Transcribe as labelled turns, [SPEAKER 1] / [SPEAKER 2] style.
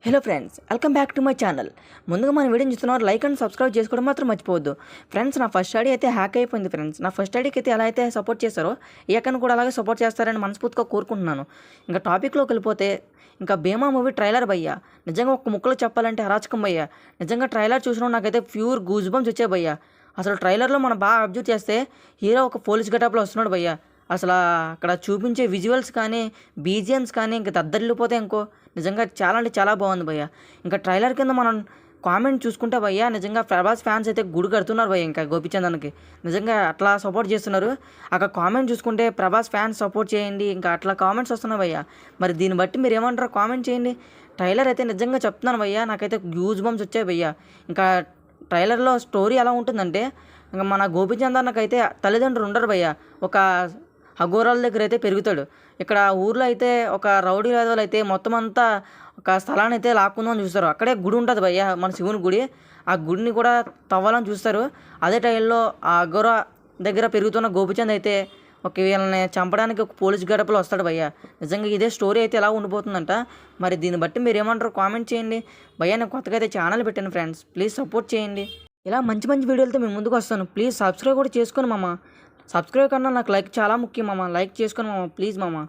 [SPEAKER 1] Hello friends, welcome back to my channel. ముందుగా మన వీడియోని చూస్తున్నారు, లైక్ అండ్ సబ్స్క్రైబ్ చేసుకోవడం మాత్రం మర్చిపోవద్దు. ఫ్రెండ్స్, నా ఫస్ట్ స్టడీ అయితే హ్యాక్ అయిపోయింది. ఫ్రెండ్స్, నా ఫస్ట్ స్టడీకి అయితే ఎలా అయితే సపోర్ట్ చేస్తారో ఈ అక్కను కూడా అలాగే సపోర్ట్ చేస్తారని మనస్ఫూర్తిగా కోరుకుంటున్నాను. ఇంకా టాపిక్లోకి వెళ్ళిపోతే, ఇంకా భీమా మూవీ ట్రైలర్ భయ్యా, నిజంగా ఒక ముక్కలో చెప్పాలంటే అరాచకం భయ్యా. నిజంగా ట్రైలర్ చూసినా నాకైతే ప్యూర్ గూజ్ బంప్స్ వచ్చాయి భయ్యా. అసలు ట్రైలర్లో మనం బాగా అబ్జర్వ్ చేస్తే హీరో ఒక పోలీస్ గెటప్లో వస్తున్నాడు భయ్యా. అసలు అక్కడ చూపించే విజువల్స్ కానీ బీజిఎమ్స్ కానీ ఇంకా దద్దరిల్లిపోతే ఇంకో నిజంగా చాలా అంటే చాలా బాగుంది భయ్య. ఇంకా ట్రైలర్ కింద మనం కామెంట్ చూసుకుంటే భయ్య, నిజంగా ప్రభాస్ ఫ్యాన్స్ అయితే గుడి కడుతున్నారు భయ్య. ఇంకా గోపిచందన్కి నిజంగా అట్లా సపోర్ట్ చేస్తున్నారు. అక్కడ కామెంట్ చూసుకుంటే ప్రభాస్ ఫ్యాన్స్ సపోర్ట్ చేయండి, ఇంకా అట్లా కామెంట్స్ వస్తున్నాయి భయ్య. మరి దీన్ని బట్టి మీరు ఏమంటారో కామెంట్ చేయండి. ట్రైలర్ అయితే నిజంగా చెప్తున్నాను భయ్య, నాకైతే గ్యూజ్ బంప్స్ వచ్చాయి భయ్య. ఇంకా ట్రైలర్లో స్టోరీ ఎలా ఉంటుందంటే, ఇంకా మన గోపిచందన్నకైతే తల్లిదండ్రులు ఉండరు భయ్య. ఒక అఘోరాల దగ్గర అయితే పెరుగుతాడు. ఇక్కడ ఊర్లో అయితే ఒక రౌడీ రాజులు అయితే మొత్తం అంతా ఒక స్థలాన్ని అయితే లాక్కుందామని చూస్తారు. అక్కడే గుడి ఉంటుంది భయ్య, మన శివుని గుడి. ఆ గుడిని కూడా తవ్వాలని చూస్తారు. అదే టైంలో ఆ అఘోర దగ్గర పెరుగుతున్న గోపిచంద్ అయితే ఒక వీళ్ళని చంపడానికి ఒక పోలీస్ గడపలో వస్తాడు భయ్య. నిజంగా ఇదే స్టోరీ అయితే ఎలా ఉండిపోతుందంట. మరి దీన్ని బట్టి మీరు ఏమంటారు కామెంట్ చేయండి భయ్య. నేను కొత్తగా అయితే ఛానల్ పెట్టాను ఫ్రెండ్స్, ప్లీజ్ సపోర్ట్ చేయండి. ఇలా మంచి మంచి వీడియోలతో మేము ముందుకు వస్తాను. ప్లీజ్ సబ్స్క్రైబ్ కూడా చేసుకొని మామ. సబ్స్క్రైబ్ కన్నా నాకు లైక్ చాలా ముఖ్యం మామ. లైక్ చేసుకొని మామ, ప్లీజ్ మామ.